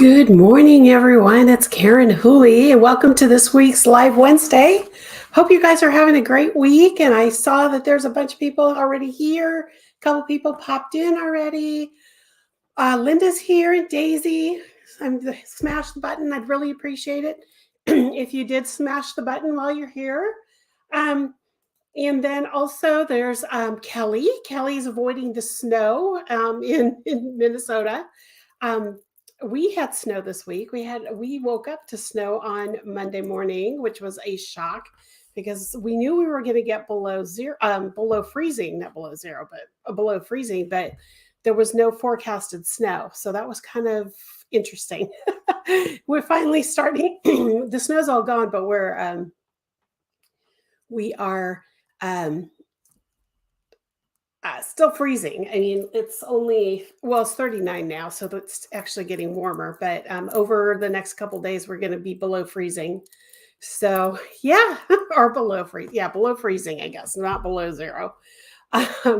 Good morning, everyone. It's Karen Hooley, and welcome to this week's Live Wednesday. Hope you guys are having a great week. And I saw that there's a bunch of people already here. A couple people popped in already. Linda's here and Daisy. Smash the button. I'd really appreciate it if you did smash the button while you're here. And then also there's Kelly. Kelly's avoiding the snow in Minnesota. We had snow this week. We woke up to snow on Monday morning, which was a shock because we knew we were going to get below zero, below freezing, not below zero, but below freezing, but there was no forecasted snow. So that was kind of interesting. We're finally starting. The snow's all gone, but we are still freezing. I mean, it's 39 now, so it's actually getting warmer. But over the next couple of days, we're going to be below freezing. So yeah, or below freezing. Yeah, below freezing, I guess, not below zero.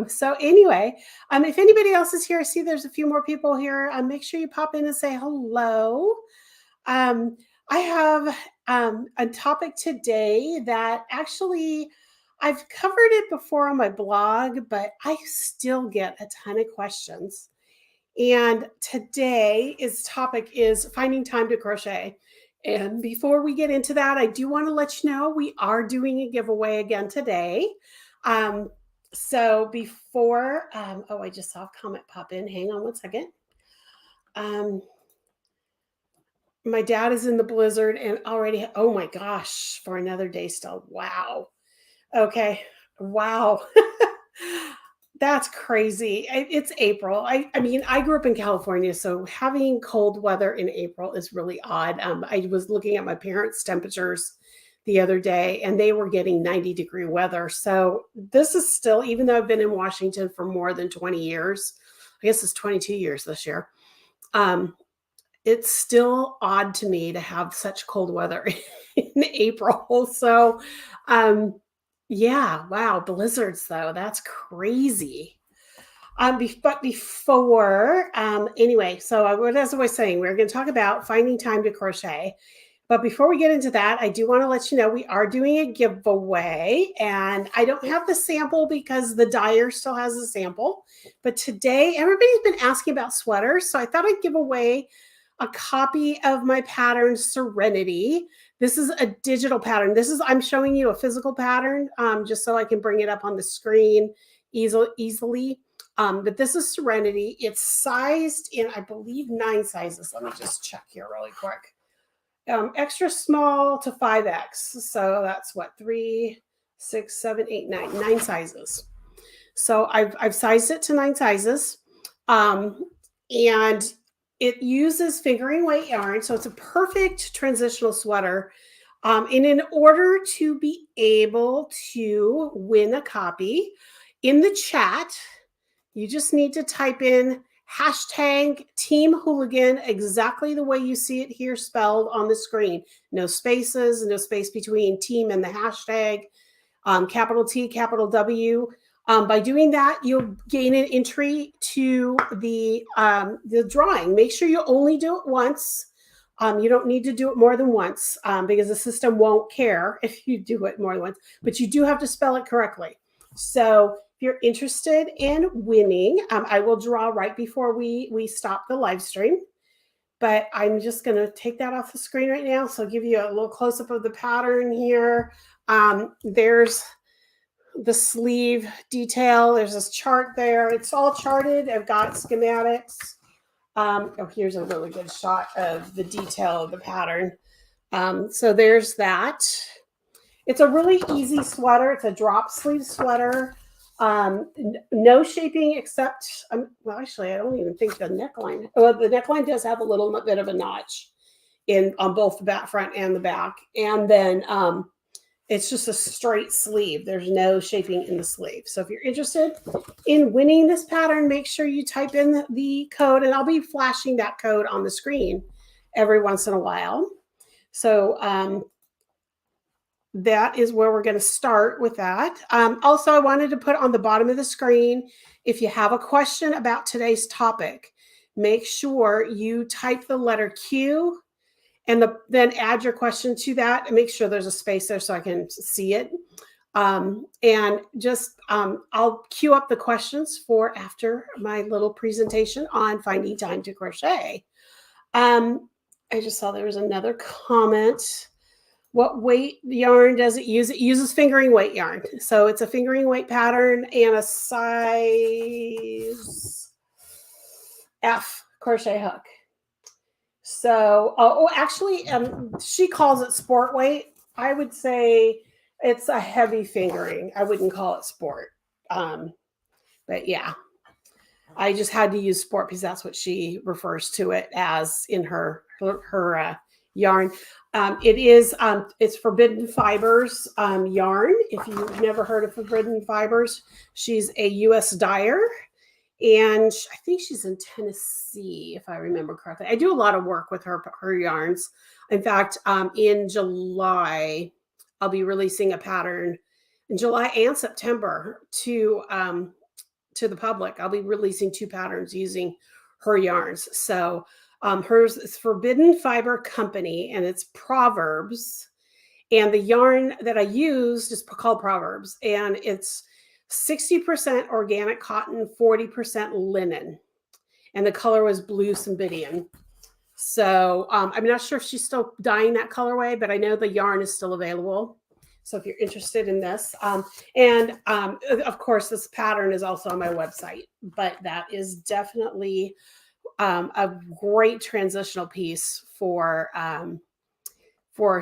So anyway, if anybody else is here, I see there's a few more people here. Make sure you pop in and say hello. I have a topic today that actually I've covered it before on my blog, but I still get a ton of questions. And today's topic is finding time to crochet. And before we get into that, I do want to let you know we are doing a giveaway again today. So before, I just saw a comment pop in. Hang on one second. My dad is in the blizzard and already, oh my gosh, for another day still. Wow. Okay. Wow. That's crazy. It's April. I mean, I grew up in California, so having cold weather in April is really odd. I was looking at my parents' temperatures the other day, and they were getting 90-degree weather. So this is still, even though I've been in Washington for more than 20 years, I guess it's 22 years this year. It's still odd to me to have such cold weather in April. So, yeah, wow, blizzards though, that's crazy. But before, anyway, so as I was saying, we're going to talk about finding time to crochet. But before we get into that, I do want to let you know we are doing a giveaway, and I don't have the sample because the dyer still has the sample. But today, everybody's been asking about sweaters, so I thought I'd give away a copy of my pattern Serenity. This is a digital pattern. I'm showing you a physical pattern just so I can bring it up on the screen easily. But this is Serenity. It's sized in, I believe, 9 sizes. Let me just check here really quick. Extra small to 5X. So that's what, 3, 6, 7, 8, 9, 9 sizes. So I've sized it to 9 sizes. And it uses fingering weight yarn, so it's a perfect transitional sweater. And in order to be able to win a copy, in the chat, you just need to type in hashtag Team Hooligan exactly the way you see it here spelled on the screen. No spaces, no space between team and the hashtag, capital T, capital W. By doing that, you'll gain an entry to the drawing. Make sure you only do it once. You don't need to do it more than once because the system won't care if you do it more than once, but you do have to spell it correctly. So if you're interested in winning, I will draw right before we stop the live stream, but I'm just going to take that off the screen right now. So I'll give you a little close-up of the pattern here. There's the sleeve detail. There's this chart there. It's all charted. I've got schematics. Here's a really good shot of the detail of the pattern. So there's that. It's a really easy sweater. It's a drop sleeve sweater. No shaping except, well, actually, I don't even think the neckline. Well, the neckline does have a little bit of a notch on both the front and the back. And then it's just a straight sleeve. There's no shaping in the sleeve. So if you're interested in winning this pattern, make sure you type in the code, and I'll be flashing that code on the screen every once in a while. So that is where we're going to start with that. Also, I wanted to put on the bottom of the screen, if you have a question about today's topic, make sure you type the letter Q and then add your question to that and make sure there's a space there so I can see it. And just I'll queue up the questions for after my little presentation on finding time to crochet. I just saw there was another comment. What weight yarn does it use? It uses fingering weight yarn. So it's a fingering weight pattern and a size F crochet hook. So, actually, she calls it sport weight. I would say it's a heavy fingering. I wouldn't call it sport. But yeah, I just had to use sport because that's what she refers to it as in her yarn. It's Forbidden Fibers yarn. If you've never heard of Forbidden Fibers, she's a U.S. dyer. And I think she's in Tennessee, if I remember correctly. I do a lot of work with her yarns. In fact, in July, I'll be releasing a pattern in July and September to the public. I'll be releasing 2 patterns using her yarns. So hers is Forbidden Fiber Company, and it's Proverbs. And the yarn that I used is called Proverbs, and it's 60% organic cotton, 40% linen. And the color was blue Cymbidium. So I'm not sure if she's still dyeing that colorway, but I know the yarn is still available. So if you're interested in this, and of course, this pattern is also on my website, but that is definitely a great transitional piece for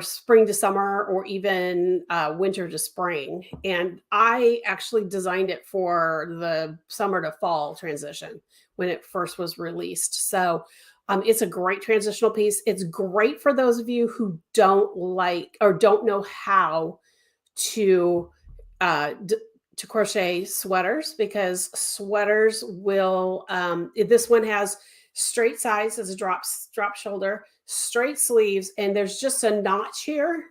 spring to summer or even winter to spring. And I actually designed it for the summer to fall transition when it first was released. So it's a great transitional piece. It's great for those of you who don't like or don't know how to crochet sweaters, because sweaters will, this one has straight sides as a drop shoulder, straight sleeves, and there's just a notch here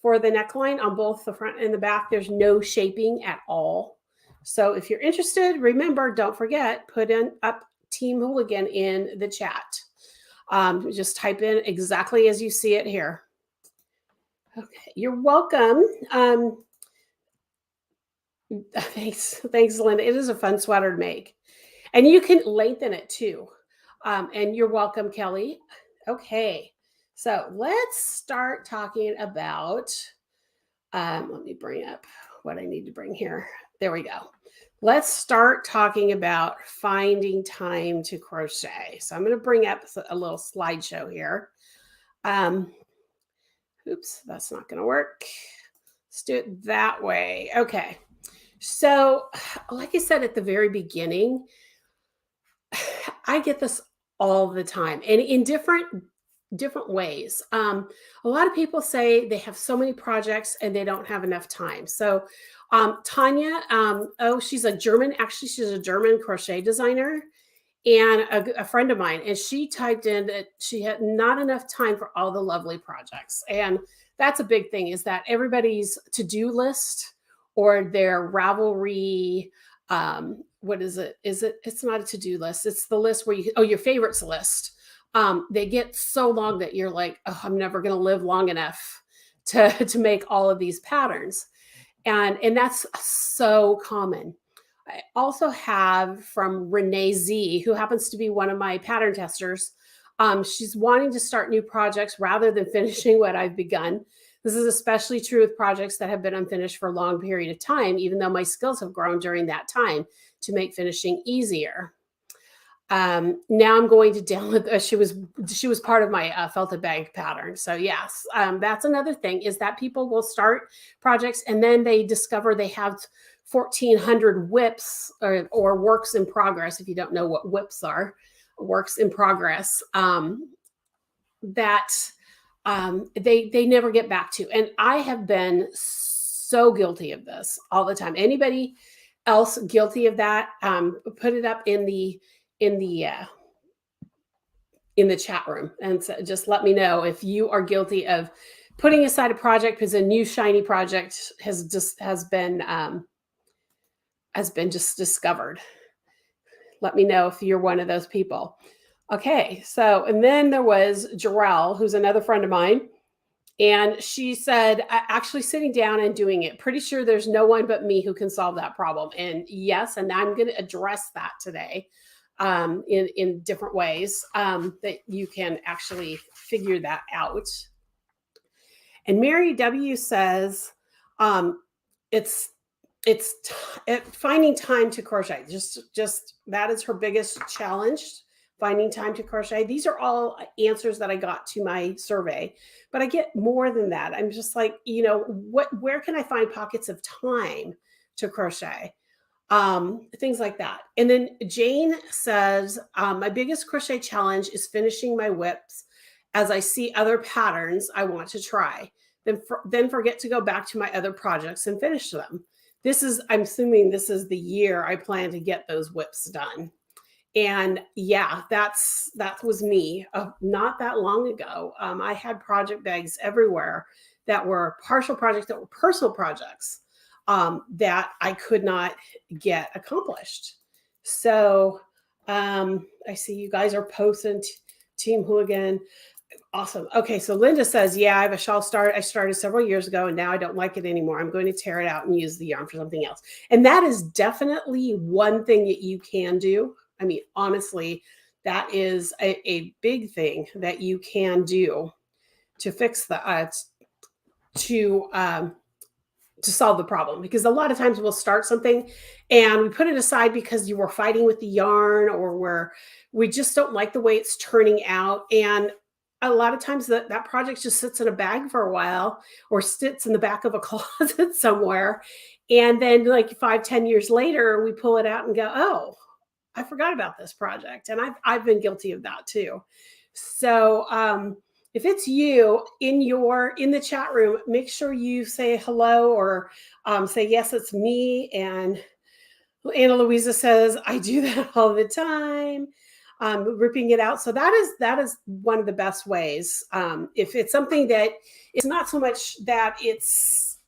for the neckline on both the front and the back. There's no shaping at all. So if you're interested, remember, don't forget, put up Team Hooligan in the chat. Just type in exactly as you see it here. Okay, you're welcome. Thanks, Linda. It is a fun sweater to make, and you can lengthen it too. And you're welcome, Kelly. Okay, so let's start talking about. Let me bring up what I need to bring here. There we go. Let's start talking about finding time to crochet. So I'm going to bring up a little slideshow here. Oops, that's not going to work. Let's do it that way. Okay. So, like I said at the very beginning, I get this all the time, and in different ways. A lot of people say they have so many projects and they don't have enough time. So, Tanya, she's a German crochet designer, and a friend of mine, and she typed in that she had not enough time for all the lovely projects. And that's a big thing, is that everybody's to-do list or their Ravelry, what is it? It's not a to-do list. It's the list where your favorites list. They get so long that you're like, oh, I'm never going to live long enough to make all of these patterns. And that's so common. I also have from Renee Z, who happens to be one of my pattern testers. She's wanting to start new projects rather than finishing what I've begun. This is especially true with projects that have been unfinished for a long period of time, even though my skills have grown during that time to make finishing easier. Now I'm going to download. She was part of my felted bag pattern. So yes, that's another thing, is that people will start projects and then they discover they have 1,400 WIPs or works in progress. If you don't know what WIPs are, works in progress, that they never get back to. And I have been so guilty of this all the time. Anybody else guilty of that? Put it up in the chat room, and so just let me know if you are guilty of putting aside a project because a new shiny project has been just discovered. Let me know if you're one of those people. Okay, so, and then there was Jarrell, who's another friend of mine. And she said, actually sitting down and doing it, pretty sure there's no one but me who can solve that problem. And yes, and I'm going to address that today in different ways that you can actually figure that out. And Mary W says, it's finding time to crochet. Just that is her biggest challenge, finding time to crochet. These are all answers that I got to my survey, but I get more than that. I'm just like, where can I find pockets of time to crochet? Things like that. And then Jane says, my biggest crochet challenge is finishing my whips as I see other patterns I want to try, then forget to go back to my other projects and finish them. I'm assuming this is the year I plan to get those whips done. And yeah, that was me not that long ago. I had project bags everywhere that were partial projects, that were personal projects that I could not get accomplished. So I see you guys are posting Team Hooligan. Awesome. Okay, so Linda says, yeah, I have a shawl I started several years ago, and now I don't like it anymore. I'm going to tear it out and use the yarn for something else. And that is definitely one thing that you can do. I mean, honestly, that is a big thing that you can do to fix to solve the problem, because a lot of times we'll start something and we put it aside because you were fighting with the yarn, or we just don't like the way it's turning out. And a lot of times that project just sits in a bag for a while, or sits in the back of a closet somewhere. And then like 5-10 years later, we pull it out and go, oh, I forgot about this project. And I've been guilty of that too. So if it's you in the chat room, make sure you say hello, or say, yes, it's me. And Anna Louisa says, I do that all the time. Ripping it out. So that is one of the best ways. If it's something that it's not so much that it's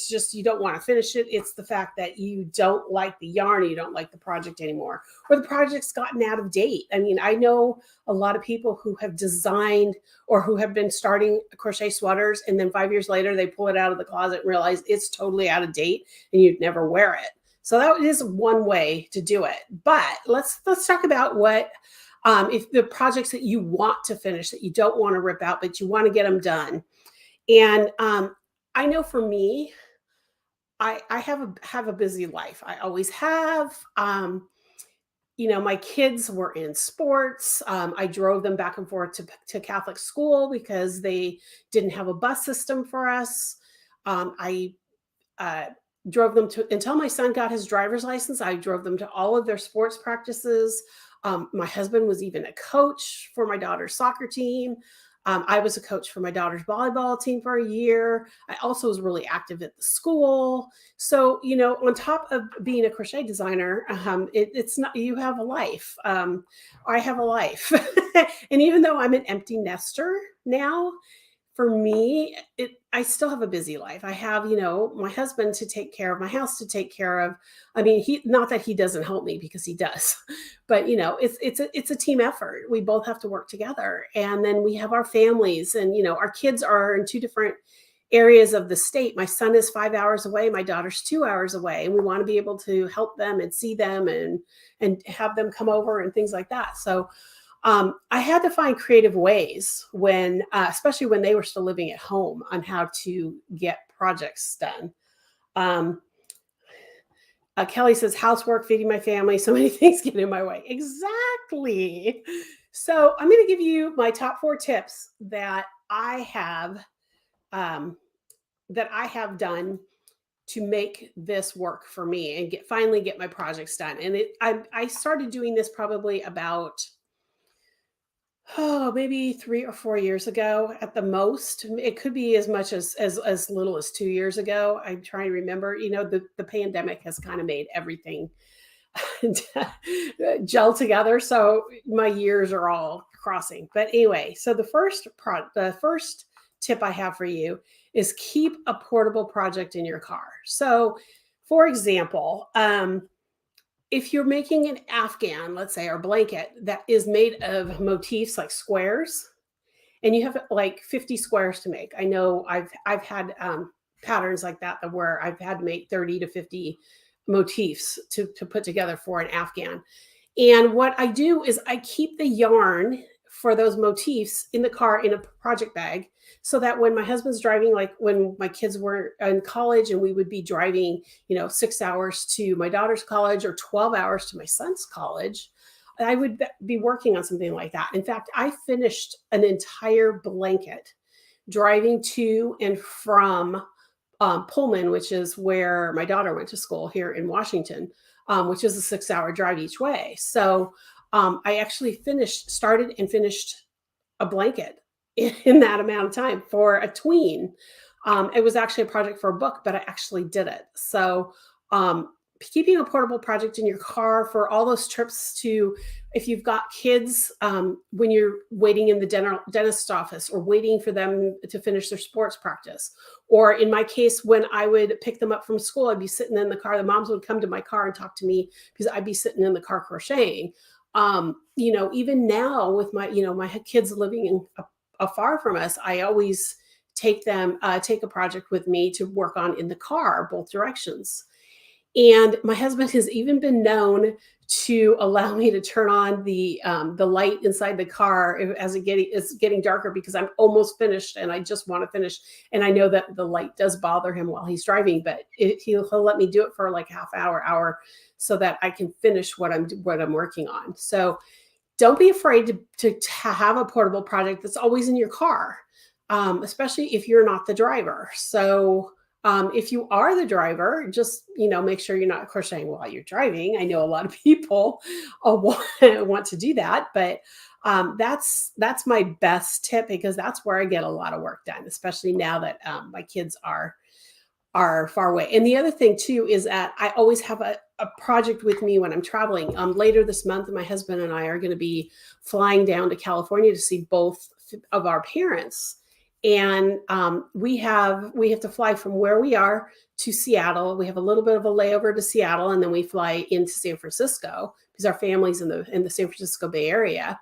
just you don't want to finish it. It's the fact that you don't like the yarn, or you don't like the project anymore, or the project's gotten out of date. I mean, I know a lot of people who have designed or who have been starting crochet sweaters, and then 5 years later they pull it out of the closet and realize it's totally out of date and you'd never wear it. So that is one way to do it. But let's talk about what if the projects that you want to finish, that you don't want to rip out, but you want to get them done. And I know for me, I have a busy life. I always have. My kids were in sports. I drove them back and forth to Catholic school because they didn't have a bus system for us. I drove them to, until my son got his driver's license, I drove them to all of their sports practices. My husband was even a coach for my daughter's soccer team. I was a coach for my daughter's volleyball team for a year. I also was really active at the school. So, on top of being a crochet designer, it's not, you have a life. I have a life. And even though I'm an empty nester now, for me, I still have a busy life. I have, my husband to take care of, my house to take care of. I mean, not that he doesn't help me, because he does, but it's a team effort. We both have to work together. And then we have our families, and, our kids are in two different areas of the state. My son is 5 hours away. My daughter's 2 hours away. And we want to be able to help them and see them and have them come over and things like that. So I had to find creative ways when, especially when they were still living at home, on how to get projects done. Kelly says, housework, feeding my family, so many things get in my way. Exactly. So I'm going to give you my top 4 tips that I have done to make this work for me and finally get my projects done. And I started doing this probably about maybe 3 or 4 years ago at the most. It could be as much as little as 2 years ago. I'm trying to remember. The pandemic has kind of made everything gel together, so my years are all crossing. But anyway, so the first tip I have for you is keep a portable project in your car. So, for example, if you're making an Afghan, let's say, or blanket that is made of motifs like squares, and you have like 50 squares to make. I know I've had patterns like that where I've had to make 30 to 50 motifs to put together for an Afghan. And what I do is I keep the yarn for those motifs in the car in a project bag, so that when my husband's driving, like when my kids were in college and we would be driving, 6 hours to my daughter's college or 12 hours to my son's college, I would be working on something like that. In fact, I finished an entire blanket driving to and from Pullman, which is where my daughter went to school here in Washington, which is a 6-hour drive each way. So I actually started and finished a blanket in that amount of time for a tween. It was actually a project for a book, but I actually did it. So keeping a portable project in your car for all those trips to, if you've got kids, when you're waiting in the dentist's office or waiting for them to finish their sports practice. Or in my case, when I would pick them up from school, I'd be sitting in the car. The moms would come to my car and talk to me because I'd be sitting in the car crocheting. Even now with my kids living in afar from us, I always take a project with me to work on in the car, both directions. And my husband has even been known to allow me to turn on the light inside the car as it's getting darker, because I'm almost finished and I just want to finish. And I know that the light does bother him while he's driving, but he'll let me do it for like half hour, so that I can finish what I'm working on. So don't be afraid to have a portable project that's always in your car, especially if you're not the driver. So if you are the driver, just, make sure you're not crocheting while you're driving. I know a lot of people want to do that, but that's my best tip, because that's where I get a lot of work done, especially now that my kids are far away. And the other thing too is that I always have a project with me when I'm traveling. Later this month, my husband and I are going to be flying down to California to see both of our parents. And we have to fly from where we are to Seattle. We have a little bit of a layover to Seattle, and then we fly into San Francisco because our family's in the San Francisco Bay Area.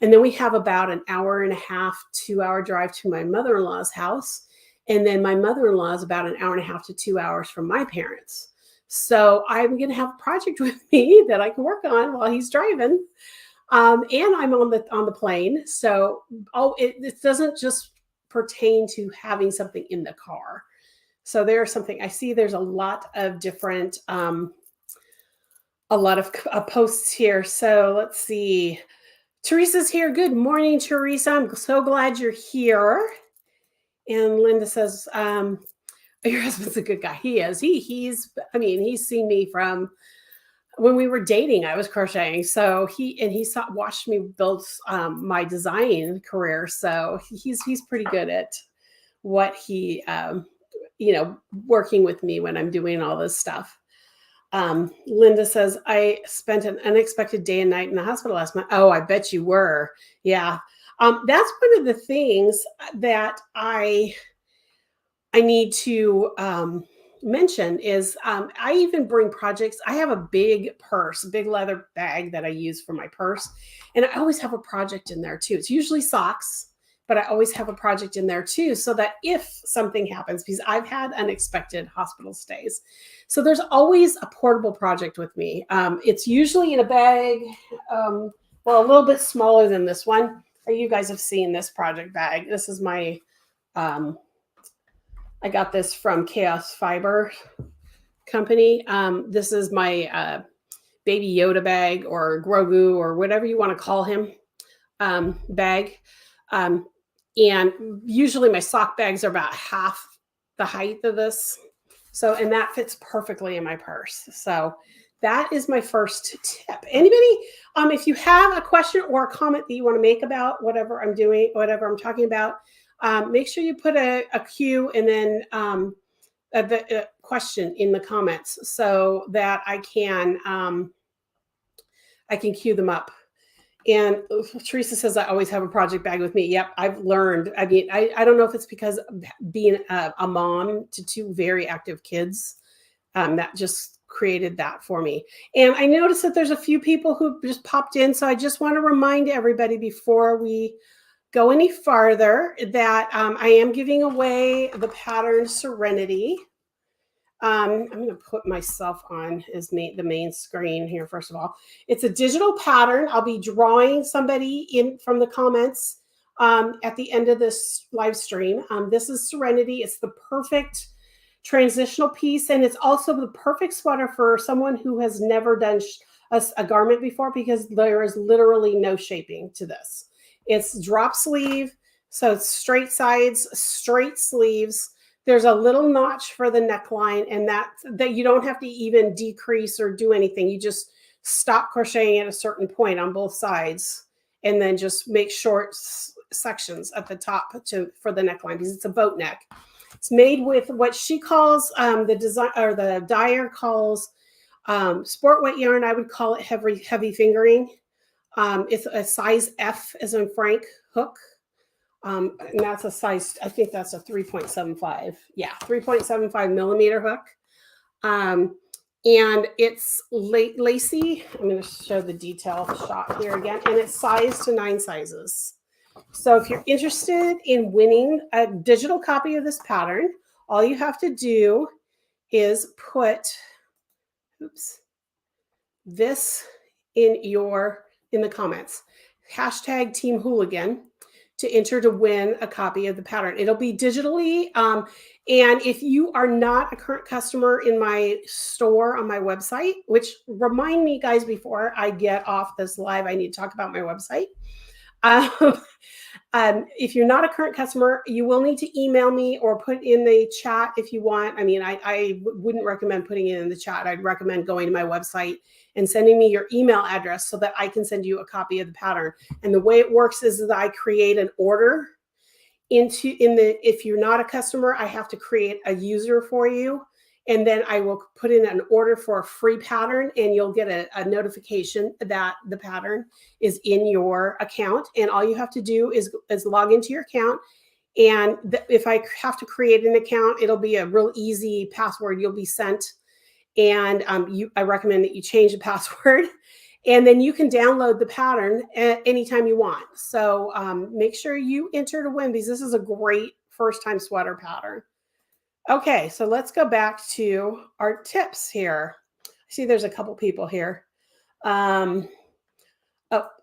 And then we have about an hour and a half, 2-hour drive to my mother-in-law's house. And then my mother-in-law is about an hour and a half to 2 hours from my parents. So I'm going to have a project with me that I can work on while he's driving. And I'm on the plane. So it doesn't just pertain to having something in the car. So there's a lot of different, posts here. So let's see. Teresa's here. Good morning, Teresa. I'm so glad you're here. And Linda says, your husband's a good guy. He is. He's seen me from when we were dating. I was crocheting. So he watched me build my design career. So he's pretty good at what he, working with me when I'm doing all this stuff. Linda says, I spent an unexpected day and night in the hospital last month. Oh, I bet you were. Yeah. That's one of the things that I need to mention is I even bring projects. I have a big leather bag that I use for my purse. And I always have a project in there too. It's usually socks, but I always have a project in there too, so that if something happens, because I've had unexpected hospital stays. So there's always a portable project with me. It's usually in a bag, a little bit smaller than this one. You guys have seen this project bag. This is my, I got this from Chaos Fiber Company. This is my Baby Yoda bag, or Grogu, or whatever you want to call him, bag. And usually my sock bags are about half the height of this. So, and that fits perfectly in my purse. So that is my first tip. Anybody, if you have a question or a comment that you want to make about whatever I'm doing, whatever I'm talking about, make sure you put a Q and then the question in the comments, so that I can queue them up. And Teresa says, I always have a project bag with me. Yep, I've learned. I mean, I don't know if it's because being a mom to two very active kids, that just created that for me. And I noticed that there's a few people who just popped in. So I just want to remind everybody before we go any farther that I am giving away the pattern Serenity. I'm going to put myself on as the main screen here. First of all, it's a digital pattern. I'll be drawing somebody in from the comments at the end of this live stream. This is Serenity. It's the perfect transitional piece, and it's also the perfect sweater for someone who has never done a garment before, because there is literally no shaping to this. It's drop sleeve, so it's straight sides, straight sleeves. There's a little notch for the neckline, and that you don't have to even decrease or do anything. You just stop crocheting at a certain point on both sides, and then just make short sections at the top for the neckline, because it's a boat neck. It's made with what she calls the dyer calls sport weight yarn. I would call it heavy fingering. It's a size F as in Frank hook. And that's a size, I think that's a 3.75. Yeah, 3.75 millimeter hook. And it's lacy. I'm going to show the detail shot here again. And it's sized to 9 sizes. So if you're interested in winning a digital copy of this pattern, all you have to do is put this in the comments. Hashtag Team Hooligan to enter to win a copy of the pattern. It'll be digitally. And if you are not a current customer in my store on my website, which remind me guys, before I get off this live, I need to talk about my website. If you're not a current customer, you will need to email me or put in the chat if you want. I mean, I wouldn't recommend putting it in the chat. I'd recommend going to my website and sending me your email address so that I can send you a copy of the pattern. And the way it works is that I create an order if you're not a customer, I have to create a user for you. And then I will put in an order for a free pattern, and you'll get a notification that the pattern is in your account. And all you have to do is log into your account. And if I have to create an account, it'll be a real easy password you'll be sent. And I recommend that you change the password. And then you can download the pattern anytime you want. So make sure you enter to win, because this is a great first-time sweater pattern. Okay, so let's go back to our tips here. I see there's a couple people here.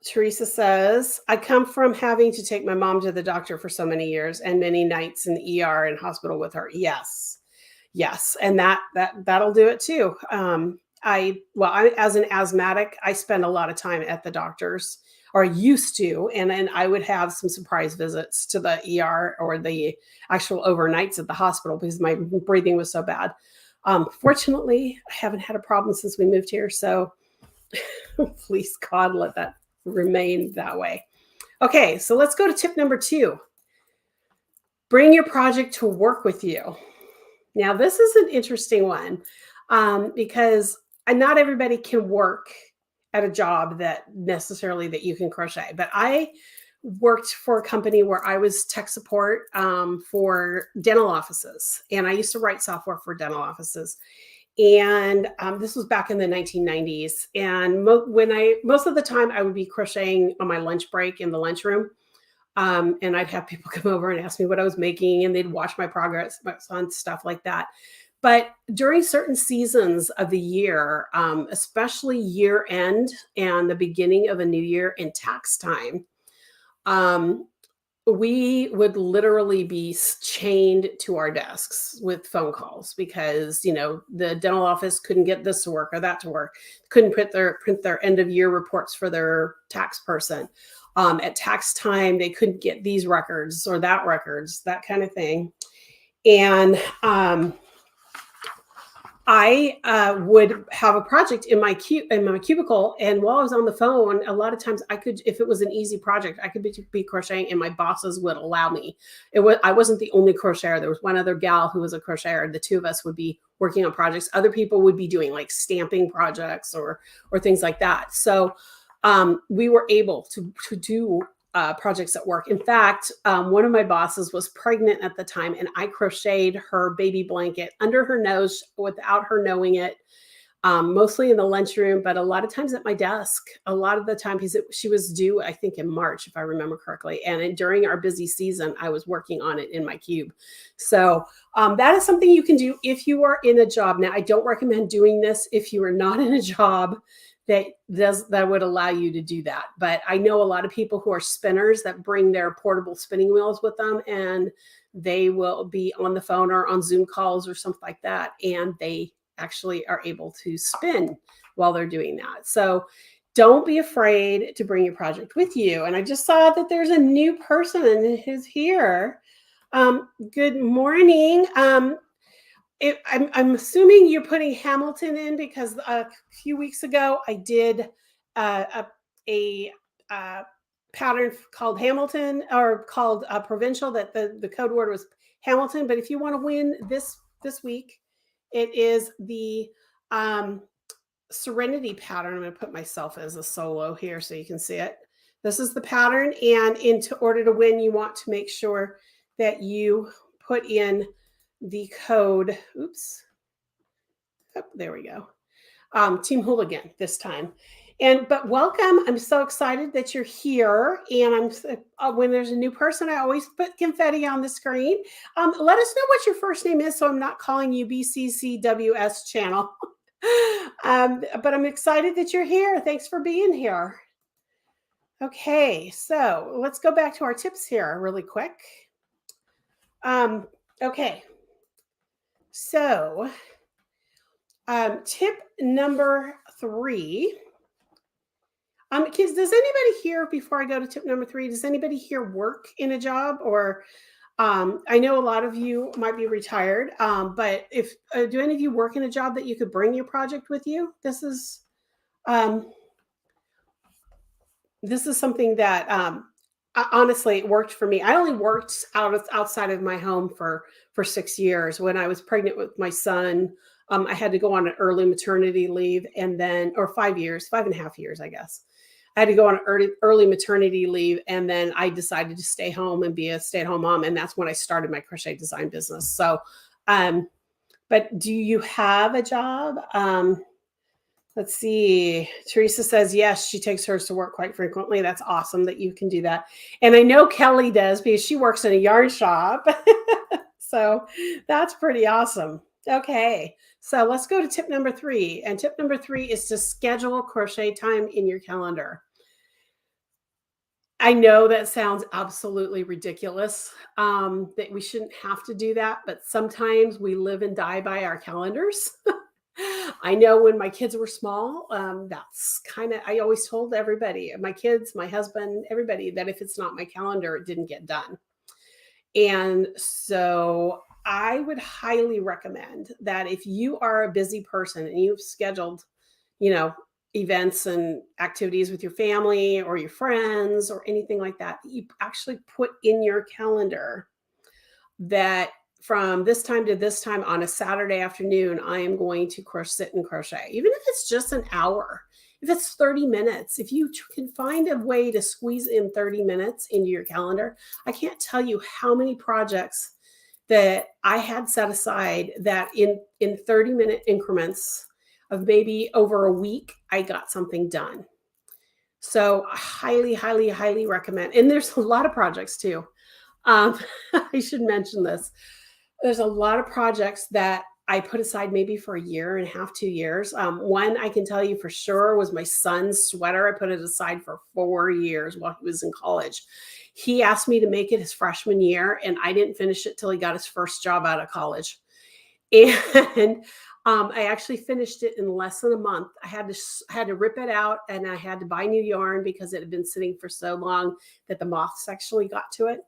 Teresa says, I come from having to take my mom to the doctor for so many years and many nights in the ER and hospital with her. Yes, and that'll do it too. As an asthmatic, I spend a lot of time at the doctor's, or used to, and I would have some surprise visits to the ER or the actual overnights at the hospital because my breathing was so bad. Fortunately, I haven't had a problem since we moved here, so please God, let that remain that way. Okay, so let's go to tip number 2. Bring your project to work with you. Now, this is an interesting one because not everybody can work at a job that you can crochet. But I worked for a company where I was tech support for dental offices. And I used to write software for dental offices. And this was back in the 1990s. And most of the time I would be crocheting on my lunch break in the lunchroom. And I'd have people come over and ask me what I was making, and they'd watch my progress on stuff like that. But during certain seasons of the year, especially year end and the beginning of a new year and tax time, we would literally be chained to our desks with phone calls because, the dental office couldn't get this to work or that to work, couldn't print their end of year reports for their tax person. At tax time, they couldn't get these records or that records, that kind of thing. And I would have a project in my cubicle, and while I was on the phone, a lot of times I could, if it was an easy project, I could be crocheting, and my bosses would allow me. I wasn't the only crocheter. There was one other gal who was a crocheter. The two of us would be working on projects. Other people would be doing like stamping projects or things like that. So we were able to do projects at work. In fact, one of my bosses was pregnant at the time, and I crocheted her baby blanket under her nose without her knowing it. mostly in the lunchroom, but a lot of times at my desk. A lot of the time, because she was due, I think, in March, if I remember correctly. And during our busy season, I was working on it in my cube. So that is something you can do if you are in a job. Now, I don't recommend doing this if you are not in a job that would allow you to do that. But I know a lot of people who are spinners that bring their portable spinning wheels with them, and they will be on the phone or on Zoom calls or something like that, and they actually are able to spin while they're doing that. So don't be afraid to bring your project with you. And I just saw that there's a new person who's here. Good morning. I'm assuming you're putting Hamilton in because a few weeks ago I did a pattern called Hamilton, or called provincial, that the code word was Hamilton. But if you want to win this week, it is the Serenity pattern. I'm going to put myself as a solo here so you can see it. This is the pattern, and in order to win, you want to make sure that you put in the code. Oops. Oh, there we go. Team Hooligan this time. But welcome. I'm so excited that you're here. And when there's a new person, I always put confetti on the screen. Let us know what your first name is, so I'm not calling you BCCWS channel. But I'm excited that you're here. Thanks for being here. Okay, so let's go back to our tips here really quick. Okay, so tip number 3. Kids, does anybody here, before I go to tip number 3, does anybody here work in a job? Or I know a lot of you might be retired, but if do any of you work in a job that you could bring your project with you? This is something that honestly, it worked for me. I only worked outside of my home for 6 years. When I was pregnant with my son, I had to go on an early maternity leave, and then, or 5 years, 5.5 years, I guess. I had to go on an early maternity leave, and then I decided to stay home and be a stay-at-home mom, and that's when I started my crochet design business. So, but do you have a job? Let's see. Teresa says, yes, she takes hers to work quite frequently. That's awesome that you can do that. And I know Kelly does, because she works in a yarn shop. So that's pretty awesome. Okay, so let's go to tip number 3. And tip number 3 is to schedule crochet time in your calendar. I know that sounds absolutely ridiculous, that we shouldn't have to do that, but sometimes we live and die by our calendars. I know when my kids were small, that's kind of, I always told everybody, my kids, my husband, everybody, that if it's not my calendar, it didn't get done. And so I would highly recommend that if you are a busy person and you've scheduled, events and activities with your family or your friends or anything like that, you actually put in your calendar that from this time to this time on a Saturday afternoon, I am going to sit and crochet, even if it's just an hour, if it's 30 minutes, if you can find a way to squeeze in 30 minutes into your calendar. I can't tell you how many projects that I had set aside that in 30-minute increments of maybe over a week, I got something done. So I highly, highly, highly recommend. And there's a lot of projects too. I should mention this. There's a lot of projects that I put aside maybe for 1.5 years, 2 years. One I can tell you for sure was my son's sweater. I put it aside for 4 years while he was in college. He asked me to make it his freshman year, and I didn't finish it till he got his first job out of college. And I actually finished it in less than a month. I had to rip it out, and I had to buy new yarn because it had been sitting for so long that the moths actually got to it.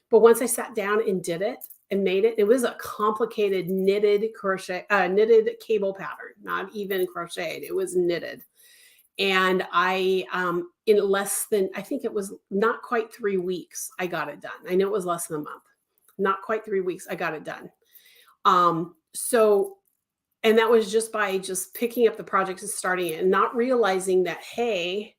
But once I sat down and did it and made it, it was a complicated knitted cable pattern, not even crocheted. It was knitted. And I, in less than, I think it was not quite 3 weeks, I got it done. I know it was less than a month, not quite 3 weeks, I got it done. And that was just by picking up the project and starting it, and not realizing that, hey,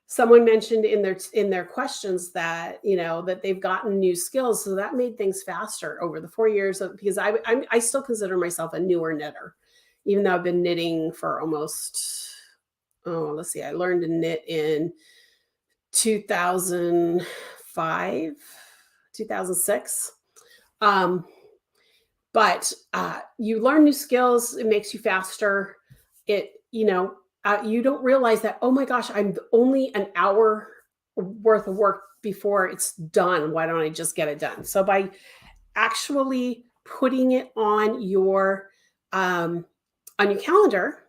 someone mentioned in their questions that, that they've gotten new skills. So that made things faster over the 4 years because I still consider myself a newer knitter. even though I've been knitting for almost, oh, let's see, I learned to knit in 2005, 2006. Um, but you learn new skills. It makes you faster. You don't realize that, oh my gosh, I'm only an hour worth of work before it's done. Why don't I just get it done? So by actually putting it um, on your calendar,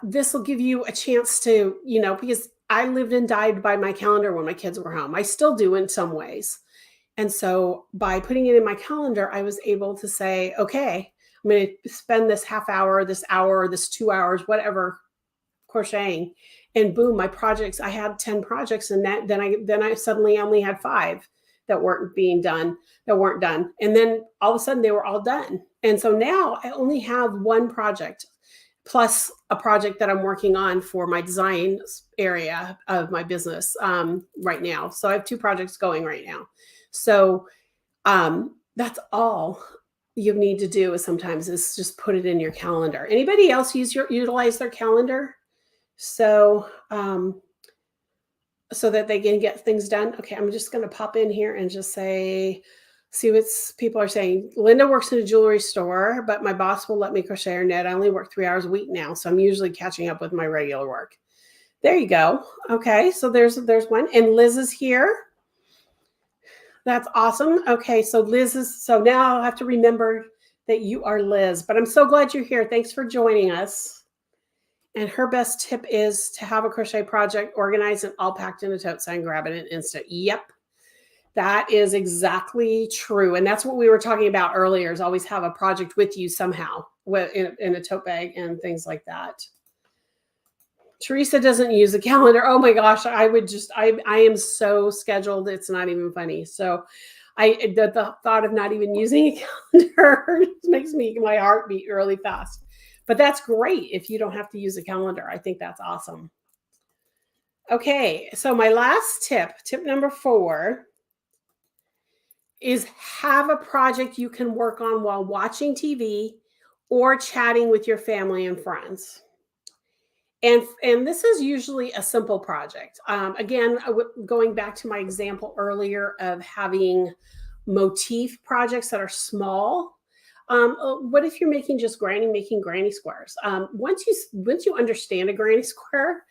this will give you a chance to, because I lived and died by my calendar when my kids were home. I still do in some ways. And so by putting it in my calendar, I was able to say, okay, I'm going to spend this hour, this 2 hours, whatever, crocheting. And boom, my projects, I had 10 projects, and then I suddenly only had 5 that weren't done. And then all of a sudden they were all done. And so now I only have one project plus a project that I'm working on for my design area of my business right now. So I have 2 projects going right now. So that's all you need to do is just put it in your calendar. Anybody else utilize their calendar? So so that they can get things done. Okay, I'm just going to pop in here and just see what people are saying. Linda works in a jewelry store, but my boss will let me crochet or knit. I only work 3 hours a week now, so I'm usually catching up with my regular work. There you go. Okay, so there's one. And Liz is here. That's awesome. Okay, so so now I'll have to remember that you are Liz, but I'm so glad you're here. Thanks for joining us. And her best tip is to have a crochet project organized and all packed in a tote so I can grab it in an instant. Yep, that is exactly true. And that's what we were talking about earlier, is always have a project with you somehow in a tote bag and things like that. Teresa doesn't use a calendar. Oh my gosh, I am so scheduled. It's not even funny. So the thought of not even using a calendar makes my heart beat really fast. But that's great if you don't have to use a calendar. I think that's awesome. Okay, so my last tip number 4, is have a project you can work on while watching TV or chatting with your family and friends. And this is usually a simple project. Again, going back to my example earlier of having motif projects that are small. What if you're making granny squares? Once you understand a granny square,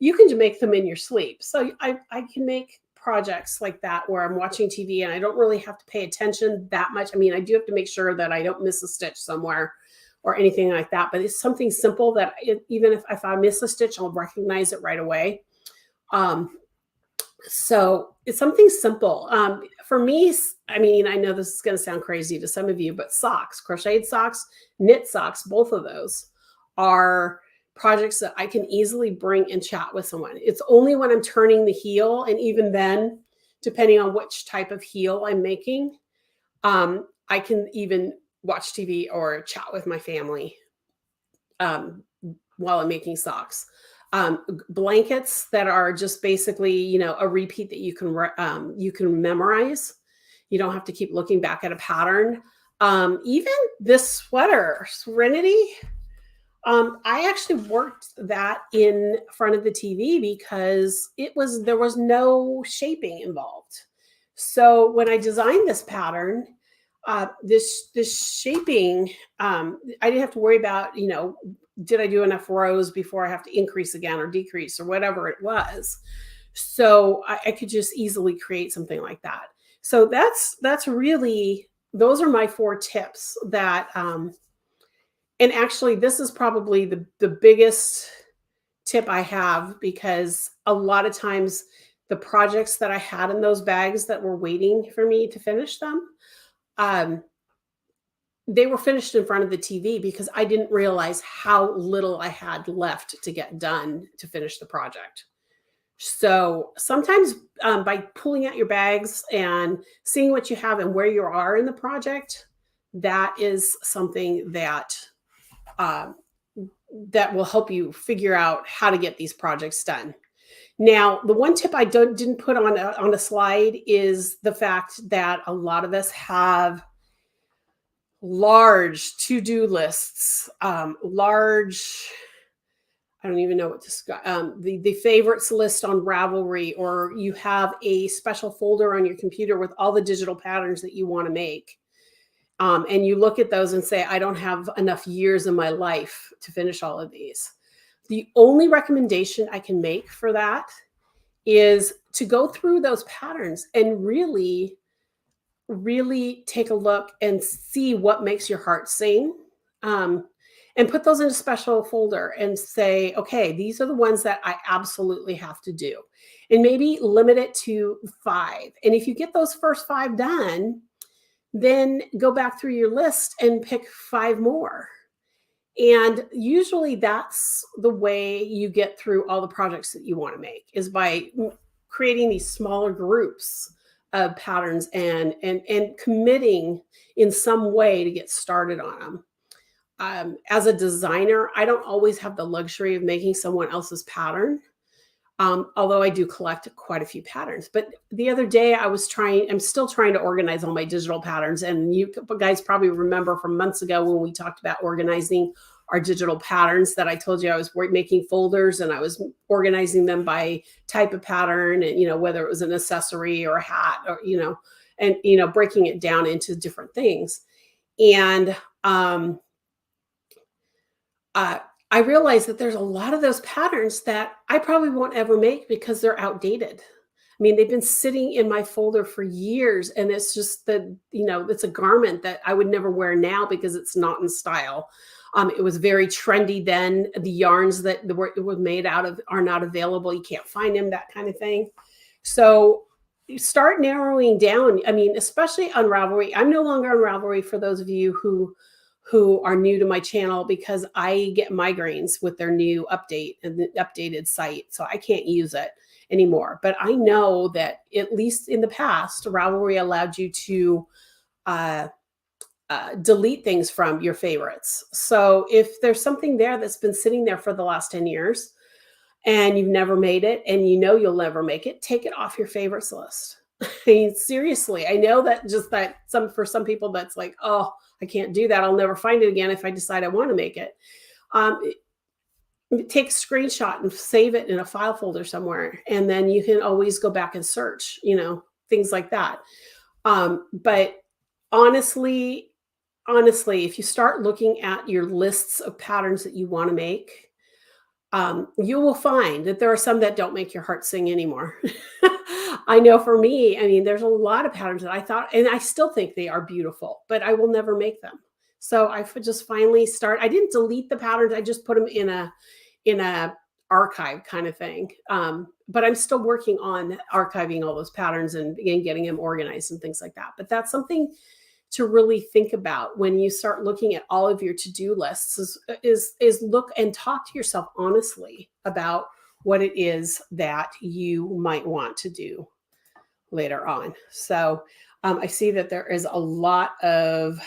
you can make them in your sleep. So I can make projects like that where I'm watching TV and I don't really have to pay attention that much. I mean, I do have to make sure that I don't miss a stitch somewhere or anything like that, but it's something simple that even if I miss a stitch, I'll recognize it right away. So it's something simple. For me, I mean, I know this is going to sound crazy to some of you, but socks, crocheted socks, knit socks, both of those are projects that I can easily bring and chat with someone. It's only when I'm turning the heel, and even then, depending on which type of heel I'm making, I can even watch TV or chat with my family while I'm making socks. Blankets that are just basically, a repeat that you can memorize. You don't have to keep looking back at a pattern. Even this sweater, Serenity, I actually worked that in front of the TV because there was no shaping involved. So when I designed this pattern, this shaping, I didn't have to worry about, did I do enough rows before I have to increase again or decrease or whatever it was. So I could just easily create something like that. So that's really, those are my 4 tips that, and actually this is probably the biggest tip I have, because a lot of times the projects that I had in those bags that were waiting for me to finish them, they were finished in front of the TV because I didn't realize how little I had left to get done to finish the project. So sometimes by pulling out your bags and seeing what you have and where you are in the project, that is something that that will help you figure out how to get these projects done. Now, the one tip I didn't put on a slide is the fact that a lot of us have large to-do lists, large, I don't even know what to describe, the favorites list on Ravelry, or you have a special folder on your computer with all the digital patterns that you want to make. And you look at those and say, I don't have enough years in my life to finish all of these. The only recommendation I can make for that is to go through those patterns and really, really take a look and see what makes your heart sing. And put those in a special folder and say, okay, these are the ones that I absolutely have to do. And maybe limit it to 5. And if you get those first 5 done, then go back through your list and pick 5 more. And usually that's the way you get through all the projects that you want to make, is by creating these smaller groups of patterns and committing in some way to get started on them. As a designer, I don't always have the luxury of making someone else's pattern. Although I do collect quite a few patterns. But the other day I'm still trying to organize all my digital patterns. And you guys probably remember from months ago when we talked about organizing our digital patterns, that I told you I was making folders and I was organizing them by type of pattern, and, whether it was an accessory or a hat, or, and, breaking it down into different things. And, I realized that there's a lot of those patterns that I probably won't ever make because they're outdated. I mean, they've been sitting in my folder for years, and it's just that, it's a garment that I would never wear now because it's not in style. It was very trendy then. The yarns that it was made out of are not available. You can't find them, that kind of thing. So you start narrowing down. I mean, especially on Ravelry. I'm no longer on Ravelry, for those of you who are new to my channel, because I get migraines with their new update and the updated site. So I can't use it anymore. But I know that at least in the past, Ravelry allowed you to delete things from your favorites. So if there's something there that's been sitting there for the last 10 years and you've never made it, and you'll never make it, take it off your favorites list. I mean, seriously, I know that for some people that's like, oh, I can't do that. I'll never find it again if I decide I want to make it. Take a screenshot and save it in a file folder somewhere. And then you can always go back and search, things like that. But honestly, if you start looking at your lists of patterns that you want to make, you will find that there are some that don't make your heart sing anymore. I know for me, I mean, there's a lot of patterns that I thought, and I still think they are beautiful, but I will never make them. So I just finally I didn't delete the patterns. I just put them in a archive kind of thing. But I'm still working on archiving all those patterns and getting them organized and things like that. But that's something to really think about when you start looking at all of your to-do lists, is look and talk to yourself honestly about what it is that you might want to do later on. So I see that there is a lot of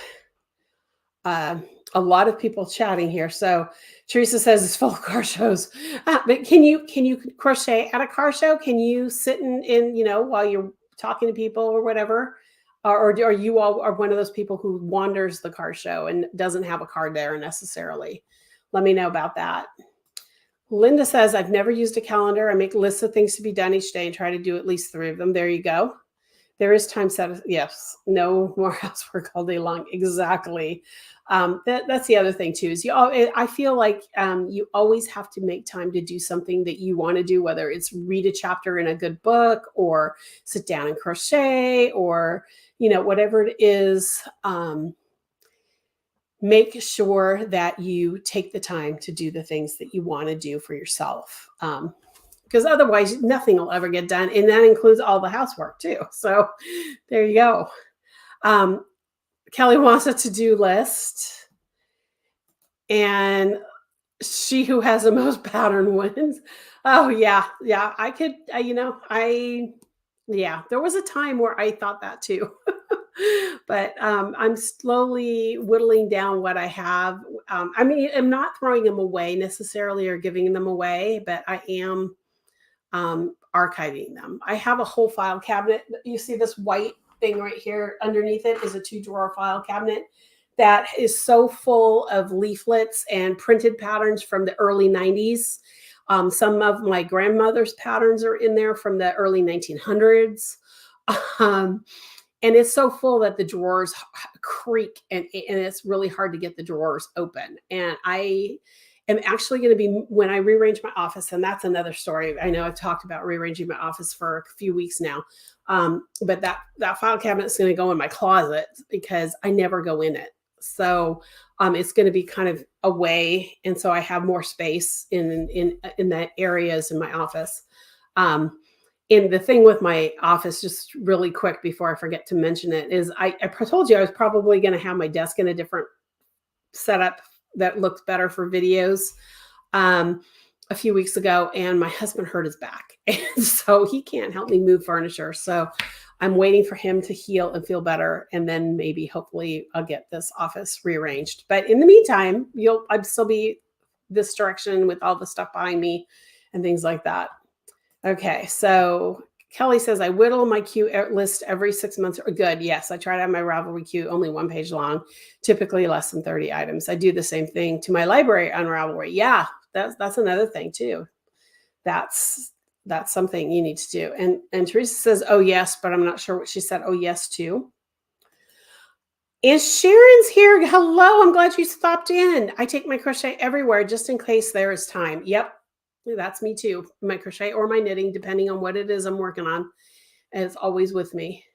people chatting here. So Teresa says it's full of car shows. But can you crochet at a car show? Can you sit in while you're talking to people or whatever? Or are you all one of those people who wanders the car show and doesn't have a car there necessarily? Let me know about that. Linda says, I've never used a calendar. I make lists of things to be done each day and try to do at least 3 of them. There you go. There is time set. Yes. No more housework all day long. Exactly. That's the other thing too, is I feel like you always have to make time to do something that you want to do, whether it's read a chapter in a good book or sit down and crochet or, whatever it is. Make sure that you take the time to do the things that you want to do for yourself. Because otherwise nothing will ever get done. And that includes all the housework too. So there you go. Kelly wants a to-do list. And she who has the most pattern wins. Oh yeah. Yeah. I could, there was a time where I thought that too. But I'm slowly whittling down what I have. I'm not throwing them away necessarily or giving them away, but I am archiving them. I have a whole file cabinet. You see this white thing right here underneath it is a 2-drawer file cabinet that is so full of leaflets and printed patterns from the early 90s. Some of my grandmother's patterns are in there from the early 1900s. Um, and it's so full that the drawers creak, and it's really hard to get the drawers open. And I am actually going to be, when I rearrange my office, and that's another story. I know I've talked about rearranging my office for a few weeks now, but that file cabinet is going to go in my closet because I never go in it. So it's going to be kind of away, and so I have more space in that areas in my office. And the thing with my office, just really quick before I forget to mention it, is I told you I was probably going to have my desk in a different setup that looked better for videos a few weeks ago, and my husband hurt his back, and so he can't help me move furniture. So I'm waiting for him to heal and feel better, and then maybe hopefully I'll get this office rearranged. But in the meantime, I'd still be this direction with all the stuff behind me and things like that. Okay, so Kelly says, I whittle my queue list every 6 months. Good. Yes, I try to have my Ravelry queue only 1 page long, typically less than 30 items. I do the same thing to my library on Ravelry. Yeah, that's another thing too. That's something you need to do. And Teresa says, oh yes, but I'm not sure what she said. Oh yes to. And Sharon's here. Hello, I'm glad you stopped in. I take my crochet everywhere just in case there is time. Yep. That's me too. My crochet or my knitting, depending on what it is I'm working on. And it's always with me.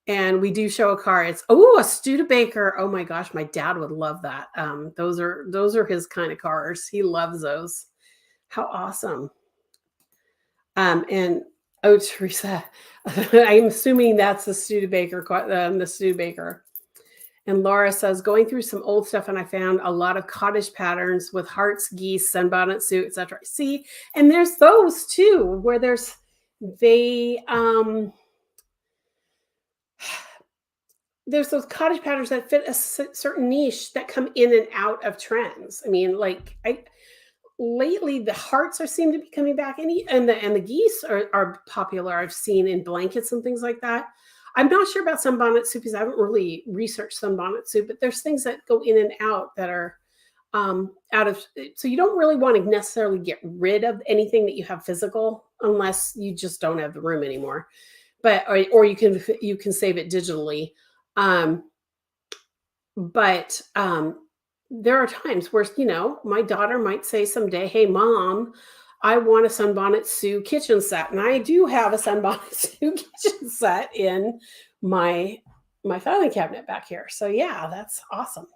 And we do show a car. It's a Studebaker. Oh my gosh, my dad would love that. Those are his kind of cars. He loves those. How awesome. And Teresa, I'm assuming that's the Studebaker. The Studebaker. And Laura says, going through some old stuff, and I found a lot of cottage patterns with hearts, geese, sunbonnet suit, etc. See, and there's those too, where there's those cottage patterns that fit a certain niche that come in and out of trends. I mean, like lately the hearts seem to be coming back, and the geese are popular. I've seen in blankets and things like that. I'm not sure about sunbonnet soup because I haven't really researched sunbonnet soup, but there's things that go in and out that are out of, so you don't really want to necessarily get rid of anything that you have physical unless you just don't have the room anymore. But or you can save it digitally. But there are times where, my daughter might say someday, hey mom, I want a Sunbonnet Sue kitchen set. And I do have a Sunbonnet Sue kitchen set in my filing cabinet back here. So yeah, that's awesome.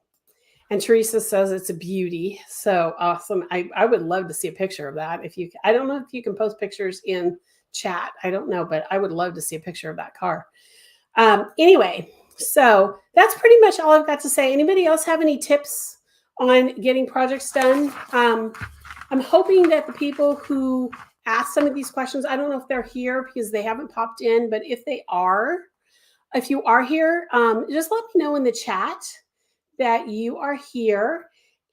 And Teresa says it's a beauty. So awesome. I would love to see a picture of that. I don't know if you can post pictures in chat. I don't know, but I would love to see a picture of that car. Anyway, so that's pretty much all I've got to say. Anybody else have any tips on getting projects done? I'm hoping that the people who asked some of these questions, I don't know if they're here because they haven't popped in, but if you are here, just let me know in the chat that you are here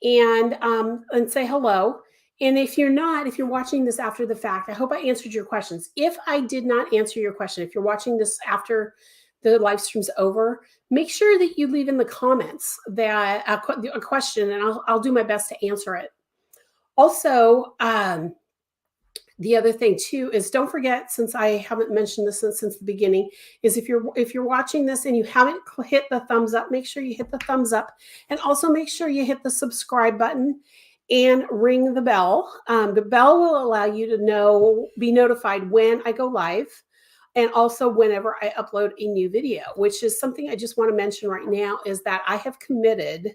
and say hello. And if you're watching this after the fact, I hope I answered your questions. If I did not answer your question, if you're watching this after the live stream's over, make sure that you leave in the comments that a question, and I'll do my best to answer it. Also, the other thing too is, don't forget, since I haven't mentioned this since the beginning, is if you're watching this and you haven't hit the thumbs up, make sure you hit the thumbs up, and also make sure you hit the subscribe button and ring the bell. The bell will allow you to be notified when I go live, and also whenever I upload a new video, which is something I just want to mention right now, is that I have committed.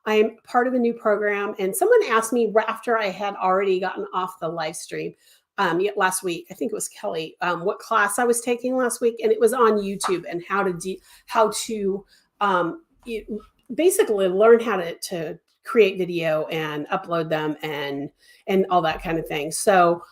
I am part of a new program, and someone asked me after I had already gotten off the live stream last week, I think it was Kelly, what class I was taking last week, and it was on YouTube, and how to basically learn how to create video and upload them and all that kind of thing. So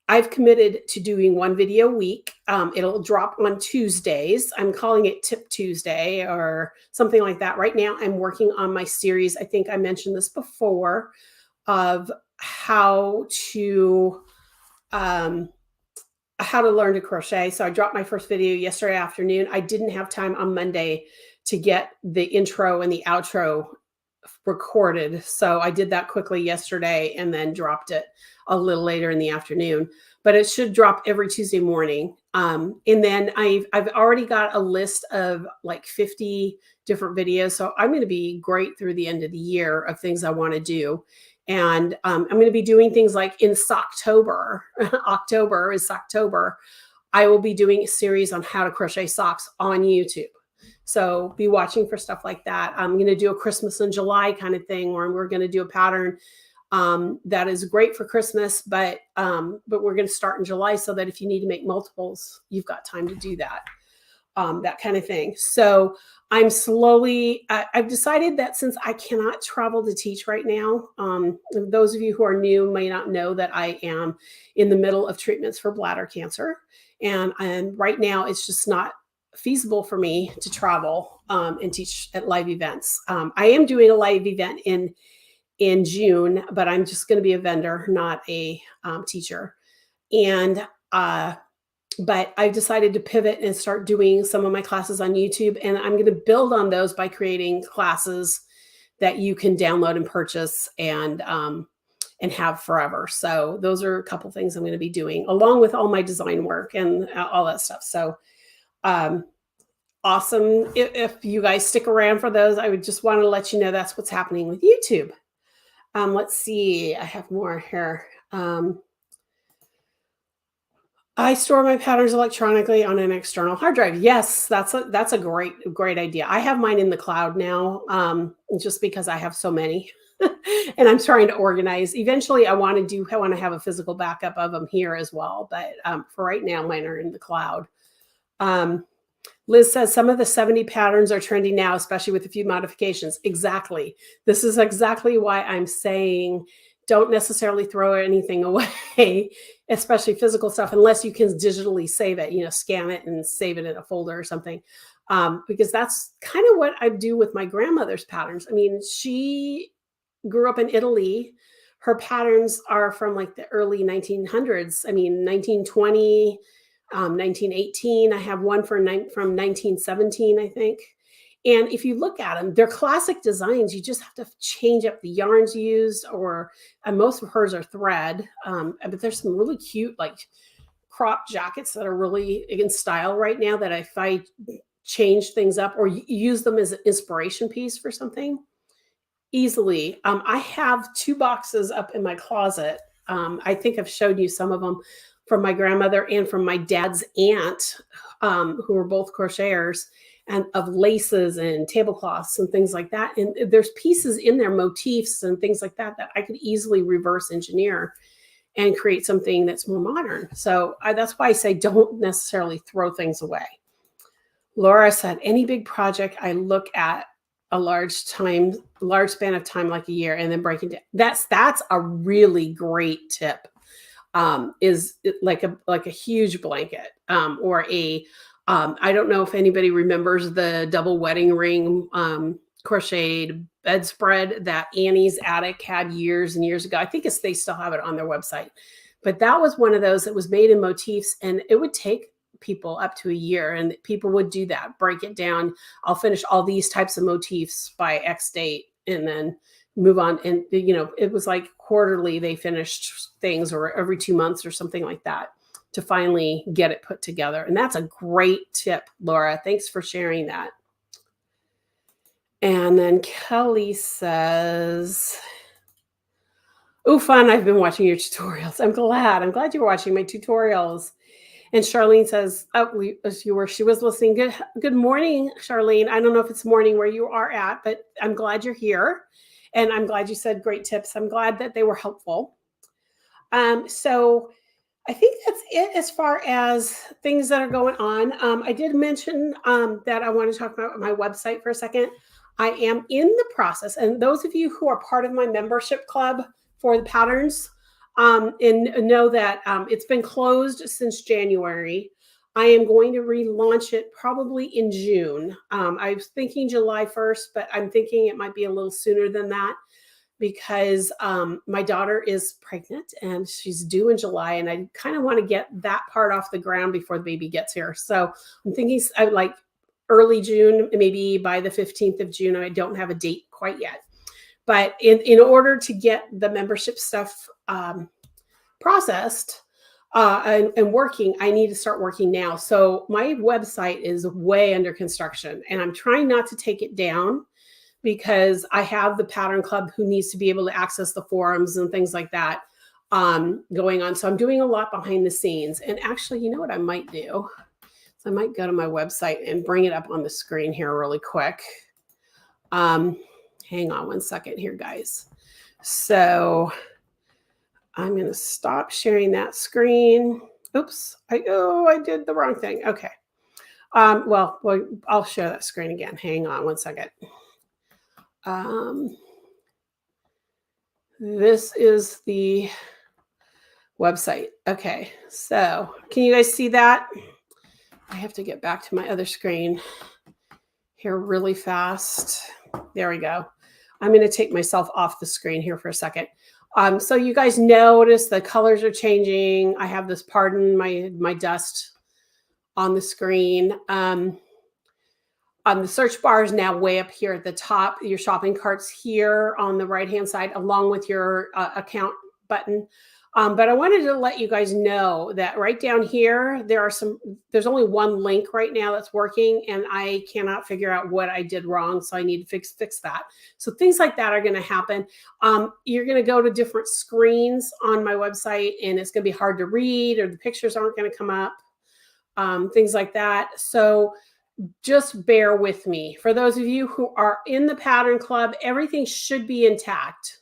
I've committed to doing one video a week. It'll drop on Tuesdays. I'm calling it Tip Tuesday or something like that. Right now, I'm working on my series. I think I mentioned this before, of how to how to learn to crochet. So I dropped my first video yesterday afternoon. I didn't have time on Monday to get the intro and the outro recorded. So I did that quickly yesterday and then dropped it a little later in the afternoon. But it should drop every Tuesday morning. And then I've already got a list of like 50 different videos. So I'm going to be great through the end of the year of things I want to do. And I'm going to be doing things like in Socktober. October is Socktober. I will be doing a series on how to crochet socks on YouTube. So be watching for stuff like that. I'm going to do a Christmas in July kind of thing where we're going to do a pattern that is great for Christmas, but we're going to start in July so that if you need to make multiples, you've got time to do that. That kind of thing. So I've decided that since I cannot travel to teach right now, those of you who are new may not know that I am in the middle of treatments for bladder cancer. And right now it's just not feasible for me to travel and teach at live events. I am doing a live event in June, but I'm just going to be a vendor, not a teacher. And but I've decided to pivot and start doing some of my classes on YouTube, and I'm going to build on those by creating classes that you can download and purchase and have forever. So those are a couple things I'm going to be doing along with all my design work and all that stuff. So awesome. If you guys stick around for those, I would just want to let you know that's what's happening with YouTube. Let's see. I have more here. I store my patterns electronically on an external hard drive. Yes, that's a great idea. I have mine in the cloud now, just because I have so many, and I'm trying to organize. Eventually, I want to have a physical backup of them here as well. But for right now, mine are in the cloud. Liz says some of the 70 patterns are trendy now, especially with a few modifications. Exactly. This is exactly why I'm saying don't necessarily throw anything away, especially physical stuff, unless you can digitally save it, scan it and save it in a folder or something. Because that's kind of what I do with my grandmother's patterns. I mean, she grew up in Italy. Her patterns are from like the early 1900s. I mean, 1920, 1918. I have one from 1917, I think. And if you look at them, they're classic designs. You just have to change up the yarns used, and most of hers are thread. But there's some really cute, like crop jackets that are really in style right now that if I change things up or use them as an inspiration piece for something easily. I have 2 boxes up in my closet. I think I've showed you some of them from my grandmother and from my dad's aunt, who were both crocheters, and of laces and tablecloths and things like that. And there's pieces in there, motifs and things like that I could easily reverse engineer and create something that's more modern. So that's why I say don't necessarily throw things away. Laura said, any big project I look at a large span of time, like a year, and then breaking down. That's a really great tip. Is like a huge blanket, or I don't know if anybody remembers the double wedding ring crocheted bedspread that Annie's Attic had years and years ago. I think they still have it on their website, but that was one of those that was made in motifs, and it would take people up to a year, and people would do that, break it down. I'll finish all these types of motifs by X date, and then move on. And it was like quarterly they finished things, or every 2 months or something like that, to finally get it put together. And that's a great tip, Laura. Thanks for sharing that. And then Kelly says, oh, fun. I've been watching your tutorials. I'm glad you're watching my tutorials. And Charlene says, she was listening. Good morning, Charlene. I don't know if it's morning where you are at, but I'm glad you're here. And I'm glad you said great tips. I'm glad that they were helpful. So I think that's it as far as things that are going on. I did mention that I want to talk about my website for a second. I am in the process, and those of you who are part of my membership club for the patterns, and know that it's been closed since January. I am going to relaunch it probably in June. I was thinking July 1st, but I'm thinking it might be a little sooner than that. because my daughter is pregnant and she's due in July, and I kind of want to get that part off the ground before the baby gets here. So I'm thinking I would like early June, maybe by the 15th of June. I don't have a date quite yet. But in order to get the membership stuff processed and working, I need to start working now. So my website is way under construction, and I'm trying not to take it down because I have the Pattern Club who needs to be able to access the forums and things like that going on. So I'm doing a lot behind the scenes. And actually, you know what I might do? So I might go to my website and bring it up on the screen here really quick. Hang on one second here, guys. So I'm going to stop sharing that screen. Oops. I did the wrong thing. Okay. Well, I'll share that screen again. Hang on one second. This is the website. Okay. So can you guys see that? I have to get back to my other screen here really fast. There we go. I'm going to take myself off the screen here for a second. So you guys notice the colors are changing. I have this pardon my dust on the screen. The search bar is now way up here at the top. Your shopping cart's here on the right-hand side, along with your account button. But I wanted to let you guys know that right down here, there's only one link right now that's working, and I cannot figure out what I did wrong. So I need to fix that. So things like that are going to happen. You're going to go to different screens on my website, and it's going to be hard to read, or the pictures aren't going to come up, things like that. So just bear with me. For those of you who are in the Pattern Club, everything should be intact.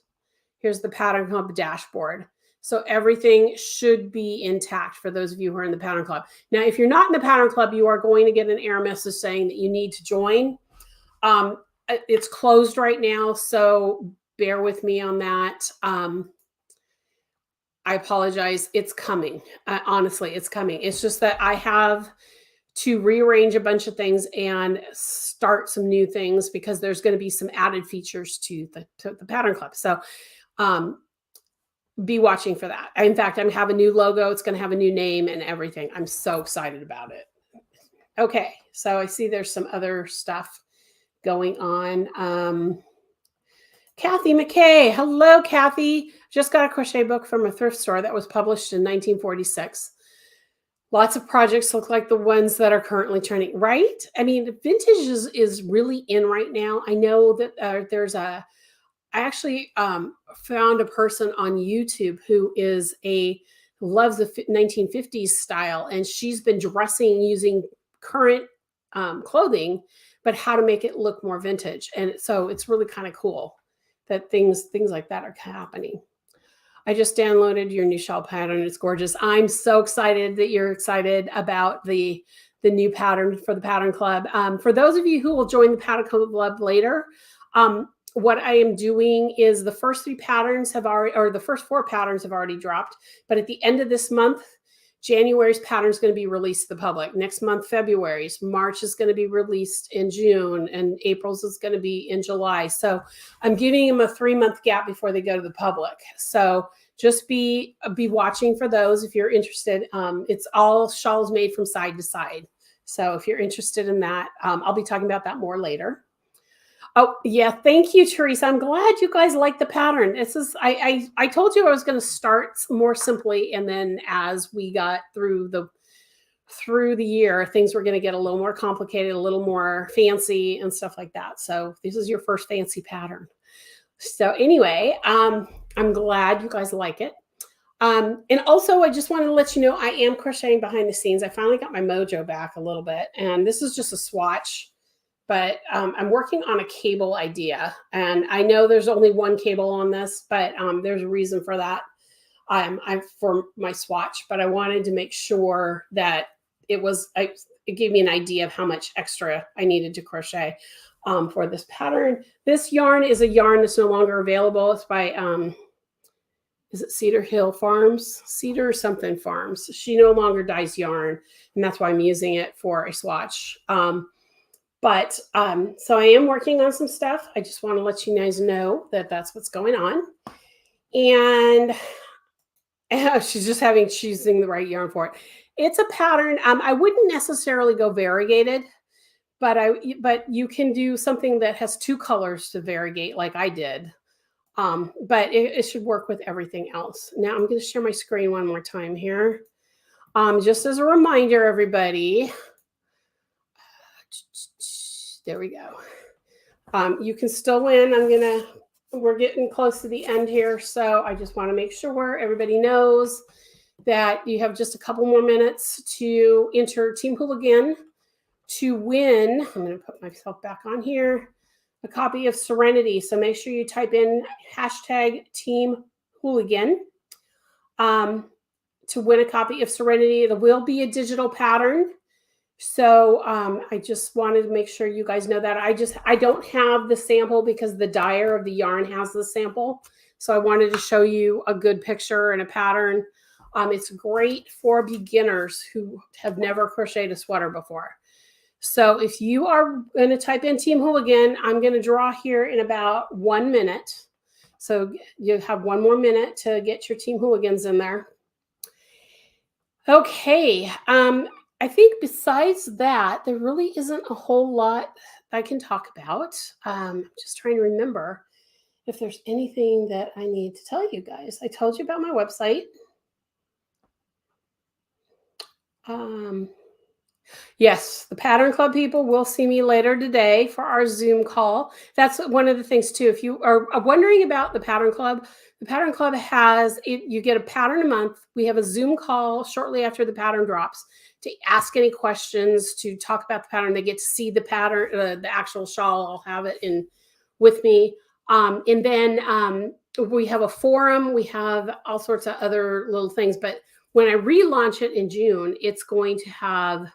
Here's the Pattern Club dashboard. So everything should be intact for those of you who are in the Pattern Club. Now, if you're not in the Pattern Club, you are going to get an error message saying that you need to join. It's closed right now, so bear with me on that. I apologize. It's coming. Honestly, it's coming. It's just that I have to rearrange a bunch of things and start some new things because there's going to be some added features to the Pattern Club. So be watching for that. In fact, I have a new logo. It's going to have a new name and everything. I'm so excited about it. Okay, so I see there's some other stuff going on. Kathy McKay. Hello, Kathy. Just got a crochet book from a thrift store that was published in 1946. Lots of projects look like the ones that are currently trending, right? I mean, vintage is really in right now. I know that I actually found a person on YouTube who loves the 1950s style, and she's been dressing using current clothing, but how to make it look more vintage. And so it's really kind of cool that things like that are happening. I just downloaded your new shawl pattern. It's gorgeous. I'm so excited that you're excited about the new pattern for the Pattern Club. For those of you who will join the Pattern Club later, what I am doing is the first 3 patterns the first 4 patterns have already dropped. But at the end of this month, January's pattern is going to be released to the public. Next month, February's. March is going to be released in June, and April's is going to be in July. So I'm giving them a 3-month gap before they go to the public. So just be watching for those if you're interested. It's all shawls made from side to side. So if you're interested in that, I'll be talking about that more later. Oh, yeah. Thank you, Teresa. I'm glad you guys like the pattern. I told you I was going to start more simply, and then as we got through the year, things were going to get a little more complicated, a little more fancy and stuff like that. So this is your first fancy pattern. So anyway, I'm glad you guys like it. And also, I just wanted to let you know I am crocheting behind the scenes. I finally got my mojo back a little bit, and this is just a swatch. But I'm working on a cable idea, and I know there's only one cable on this, but there's a reason for that. For my swatch, but I wanted to make sure that it gave me an idea of how much extra I needed to crochet for this pattern. This yarn is a yarn that's no longer available. It's by is it Cedar Hill Farms? Cedar something Farms. She no longer dyes yarn, and that's why I'm using it for a swatch. But so I am working on some stuff. I just want to let you guys know that that's what's going on. And she's just choosing the right yarn for it. It's a pattern. I wouldn't necessarily go variegated, but you can do something that has two colors to variegate like I did. But it should work with everything else. Now I'm going to share my screen one more time here. Just as a reminder, everybody. There we go. You can still win. We're getting close to the end here. So I just want to make sure everybody knows that you have just a couple more minutes to enter Team Hooligan to win. I'm going to put myself back on here. A copy of Serenity. So make sure you type in hashtag Team Hooligan to win a copy of Serenity. It will be a digital pattern. So I just wanted to make sure you guys know that. I don't have the sample because the dyer of the yarn has the sample. So I wanted to show you a good picture and a pattern. It's great for beginners who have never crocheted a sweater before. So if you are going to type in Team Hooligan, I'm going to draw here in about 1 minute. So you have 1 more minute to get your Team Hooligans in there. Okay. I think besides that, there really isn't a whole lot I can talk about. I'm just trying to remember if there's anything that I need to tell you guys. I told you about my website. Yes, the Pattern Club people will see me later today for our Zoom call. That's one of the things too. If you are wondering about the Pattern Club has you get a pattern a month. We have a Zoom call shortly after the pattern drops to ask any questions, to talk about the pattern. They get to see the pattern, the actual shawl. I'll have it in with me. And then we have a forum. We have all sorts of other little things. But when I relaunch it in June, it's going to have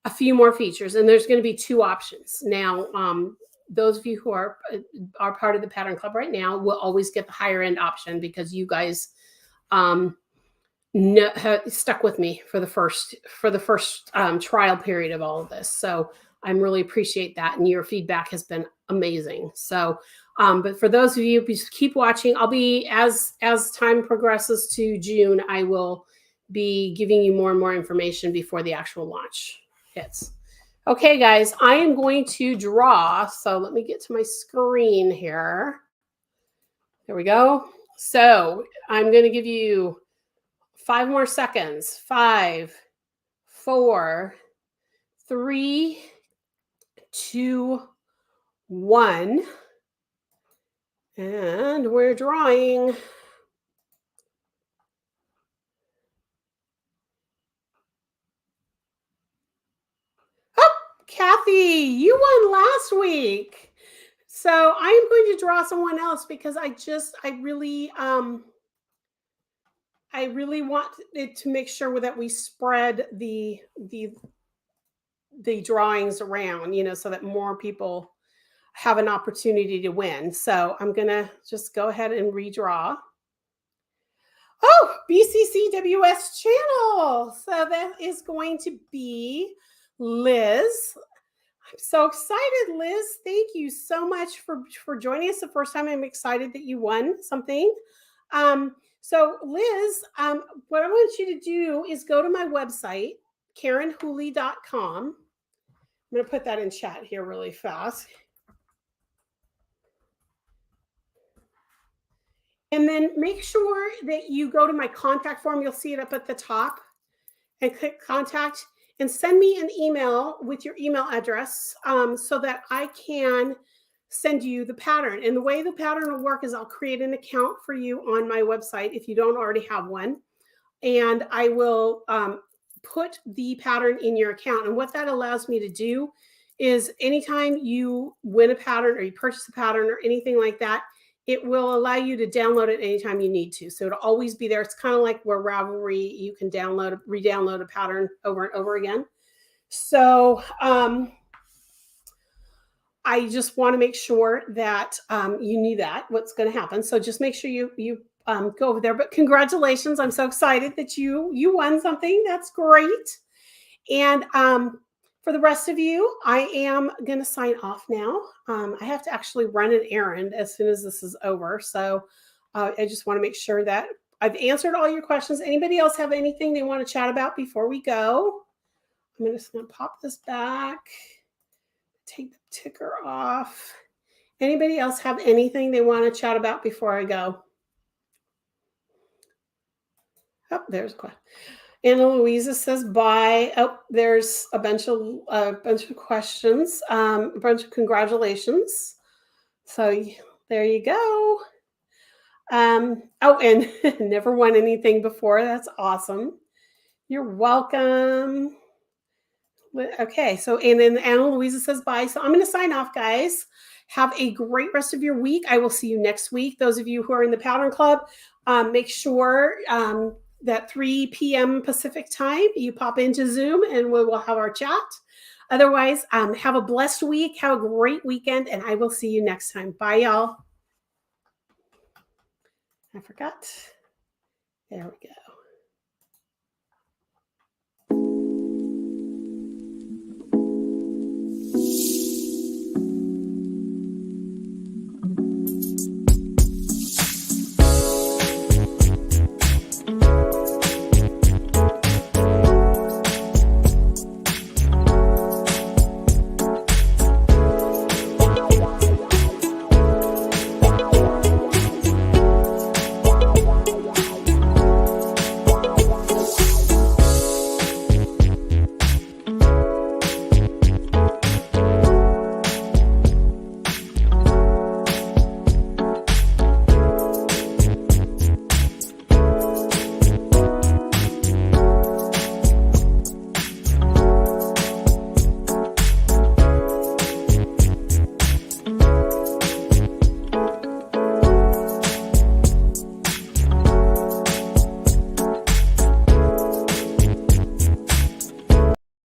a few more features, and there's going to be 2 options. Now, those of you who are part of the Pattern Club right now will always get the higher end option because you guys stuck with me for the first trial period of all of this. So I really appreciate that, and your feedback has been amazing. So, but for those of you, please keep watching. I'll be as time progresses to June, I will be giving you more and more information before the actual launch hits. Okay, guys, I am going to draw. So let me get to my screen here. There we go. So I'm going to give you 5 more seconds. 5, 4, 3, 2, 1. And we're drawing. Kathy, you won last week. So I am going to draw someone else because I really want it to make sure that we spread the drawings around, so that more people have an opportunity to win. So I'm going to just go ahead and redraw. Oh, BCCWS channel. So that is going to be Liz. I'm so excited, Liz. Thank you so much for joining us the first time. I'm excited that you won something. So Liz, what I want you to do is go to my website, KarenHooley.com. I'm going to put that in chat here really fast. And then make sure that you go to my contact form. You'll see it up at the top, and click contact and send me an email with your email address so that I can send you the pattern. And the way the pattern will work is I'll create an account for you on my website if you don't already have one. And I will put the pattern in your account. And what that allows me to do is anytime you win a pattern or you purchase a pattern or anything like that, it will allow you to download it anytime you need to. So it'll always be there. It's kind of like where Ravelry, you can re-download a pattern over and over again. So I just want to make sure that you knew that what's going to happen. So just make sure you go over there. But congratulations. I'm so excited that you won something. That's great. And For the rest of you, I am going to sign off now. I have to actually run an errand as soon as this is over. So I just want to make sure that I've answered all your questions. Anybody else have anything they want to chat about before we go? I'm just going to pop this back, take the ticker off. Anybody else have anything they want to chat about before I go? Oh, there's a question. Anna Louisa says bye. Oh, there's a bunch of questions, a bunch of congratulations. So there you go. Oh, and never won anything before. That's awesome. You're welcome. Okay, so and then Anna Louisa says bye. So I'm going to sign off, guys. Have a great rest of your week. I will see you next week. Those of you who are in the Pattern Club, make sure that 3 p.m. Pacific time, you pop into Zoom and we will have our chat. Otherwise, have a blessed week. Have a great weekend, and I will see you next time. Bye, y'all. I forgot. There we go.